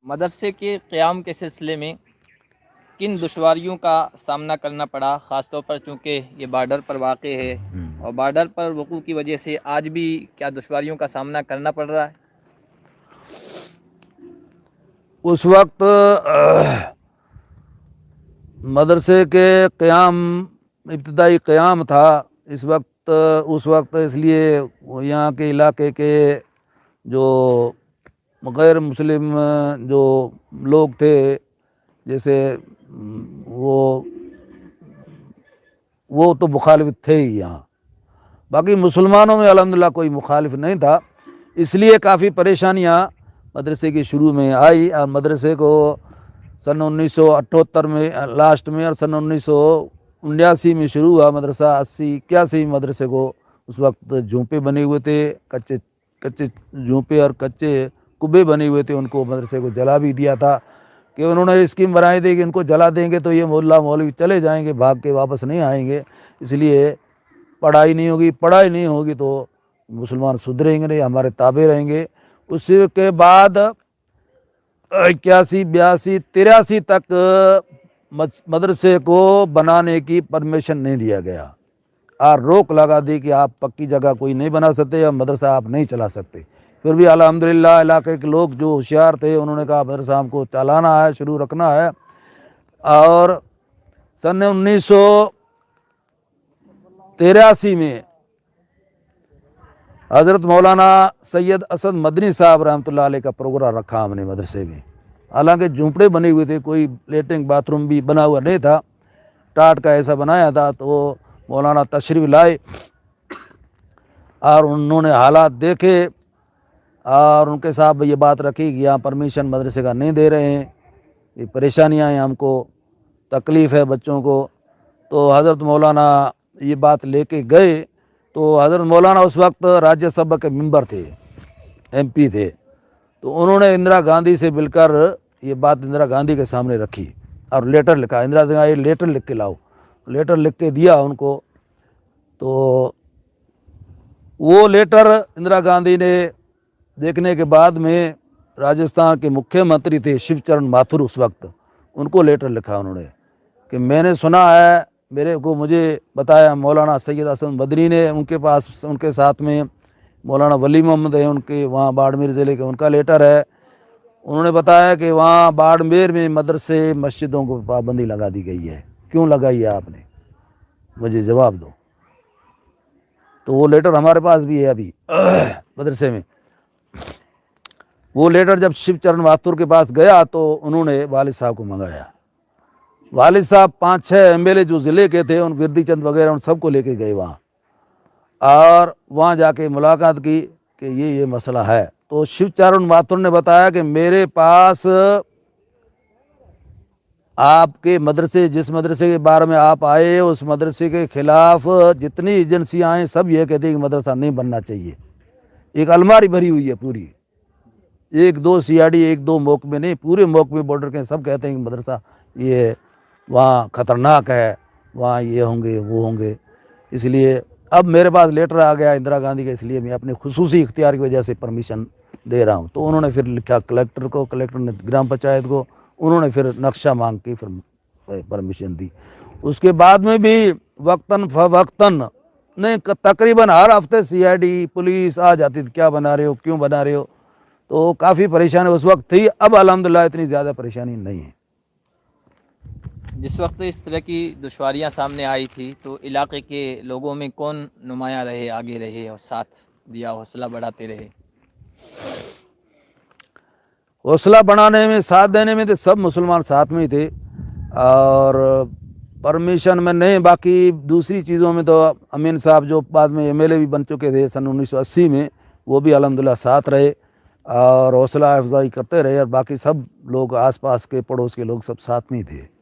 मदरसे के क़याम के सिलसिले में किन दुश्वारियों का सामना करना पड़ा, ख़ास तौर पर चूँकि ये बॉर्डर पर वाक़ है और बॉर्डर पर वक़ूअ की वजह से आज भी क्या दुश्वारियों का सामना करना पड़ रहा है? उस वक्त मदरसे के क़याम इब्तदाई क़याम था। उस वक्त इसलिए यहाँ के इलाके के जो गैर मुस्लिम जो लोग थे, जैसे वो तो मुखालिफ थे ही यहाँ। बाकी मुसलमानों में अल्हम्दुलिल्लाह कोई मुखालिफ नहीं था। इसलिए काफ़ी परेशानियाँ मदरसे की शुरू में आई और मदरसे को सन 1978 में लास्ट में और सन 1979 में शुरू हुआ मदरसा। 80-81 मदरसे को उस वक्त झोंपे बने हुए थे, कच्चे कच्चे झोंपे और कच्चे कुब्बे बने हुए थे। उनको मदरसे को जला भी दिया था कि उन्होंने स्कीम बनाई थी कि इनको जला देंगे तो ये मोहल्ला मौलवी चले जाएंगे, भाग के वापस नहीं आएंगे। इसलिए पढ़ाई नहीं होगी तो मुसलमान सुधरेंगे नहीं, हमारे ताबे रहेंगे। उसके बाद 81, 82, 83 तक मदरसे को बनाने की परमिशन नहीं दिया गया और रोक लगा दी कि आप पक्की जगह कोई नहीं बना सकते या मदरसा आप नहीं चला सकते। फिर भी अल्हम्दुलिल्लाह इलाके के लोग जो होशियार थे उन्होंने कहा मदरसा हमको चलाना है, शुरू रखना है। और सन 1983 में हज़रत मौलाना सैयद असद मदनी साहब रहमतुल्लाह अलैह का प्रोग्राम रखा हमने मदरसे में। हालांकि झूंपड़े बने हुए थे, कोई लेटरिन बाथरूम भी बना हुआ नहीं था, टाट का ऐसा बनाया था। तो मौलाना तशरीफ़ लाए और उन्होंने हालात देखे और उनके साथ ये बात रखी कि यहाँ परमिशन मदरसे का नहीं दे रहे हैं, ये परेशानियाँ हैं, हमको तकलीफ़ है बच्चों को। तो हज़रत मौलाना ये बात लेके गए। तो हज़रत मौलाना उस वक्त राज्यसभा के मेंबर थे, MP थे। तो उन्होंने इंदिरा गांधी से मिलकर ये बात इंदिरा गांधी के सामने रखी और लेटर लिखा, इंदिरा गांधी ये लेटर लिख के लाओ। लेटर लिख के दिया उनको। तो वो लेटर इंदिरा गांधी ने देखने के बाद में राजस्थान के मुख्यमंत्री थे शिवचरण माथुर उस वक्त, उनको लेटर लिखा उन्होंने कि मैंने सुना है, मुझे बताया मौलाना सैयद असद मदनी ने, उनके साथ में मौलाना वली मोहम्मद है, उनके वहाँ बाड़मेर ज़िले के, उनका लेटर है। उन्होंने बताया कि वहाँ बाड़मेर में मदरसे मस्जिदों को पाबंदी लगा दी गई है। क्यों लगाई है आपने, मुझे जवाब दो। तो वो लेटर हमारे पास भी है अभी मदरसे में। वो लेटर जब शिवचरण माथुर के पास गया तो उन्होंने वालिद साहब को मंगाया। वालिद साहब 5-6 MLA जो ज़िले के थे, उन गिरदी चंद वगैरह उन सबको लेके गए वहाँ और वहाँ जाके मुलाकात की कि ये मसला है। तो शिवचरण माथुर ने बताया कि मेरे पास आपके मदरसे, जिस मदरसे के बारे में आप आए, उस मदरसे के खिलाफ जितनी एजेंसियाँ हैं सब ये कहती हैं कि मदरसा नहीं बनना चाहिए। एक अलमारी भरी हुई है पूरी, 1-2 CID 1-2 महकमे नहीं, पूरे महकमे बॉर्डर के सब कहते हैं कि मदरसा ये वहाँ ख़तरनाक है, वहाँ ये होंगे वो होंगे। इसलिए अब मेरे पास लेटर आ गया इंदिरा गांधी का, इसलिए मैं अपने खुसूसी इख्तियार की वजह से परमिशन दे रहा हूँ। तो उन्होंने फिर लिखा कलेक्टर को, कलेक्टर ने ग्राम पंचायत को, उन्होंने फिर नक्शा मांग के फिर परमिशन दी। उसके बाद में भी वक्तन फवक्तन नहीं, तकरीबन हर हफ्ते CID पुलिस आ जाती थी, क्या बना रहे हो, क्यों बना रहे हो। तो काफ़ी परेशानी उस वक्त थी। अब अल्हम्दुलिल्लाह इतनी ज़्यादा परेशानी नहीं है। जिस वक्त इस तरह की दुश्वारियाँ सामने आई थी तो इलाके के लोगों में कौन नुमाया रहे, आगे रहे और साथ दिया, हौसला बढ़ाते रहे? हौसला बढ़ाने में, साथ देने में तो सब मुसलमान साथ में ही थे और परमिशन में नहीं, बाकी दूसरी चीज़ों में तो अमीन साहब जो बाद में MLA भी बन चुके थे सन 1980 में, वो भी अल्हम्दुलिल्लाह साथ रहे और हौसला अफजाई करते रहे। और बाकी सब लोग आसपास के पड़ोस के लोग सब साथ में ही थे।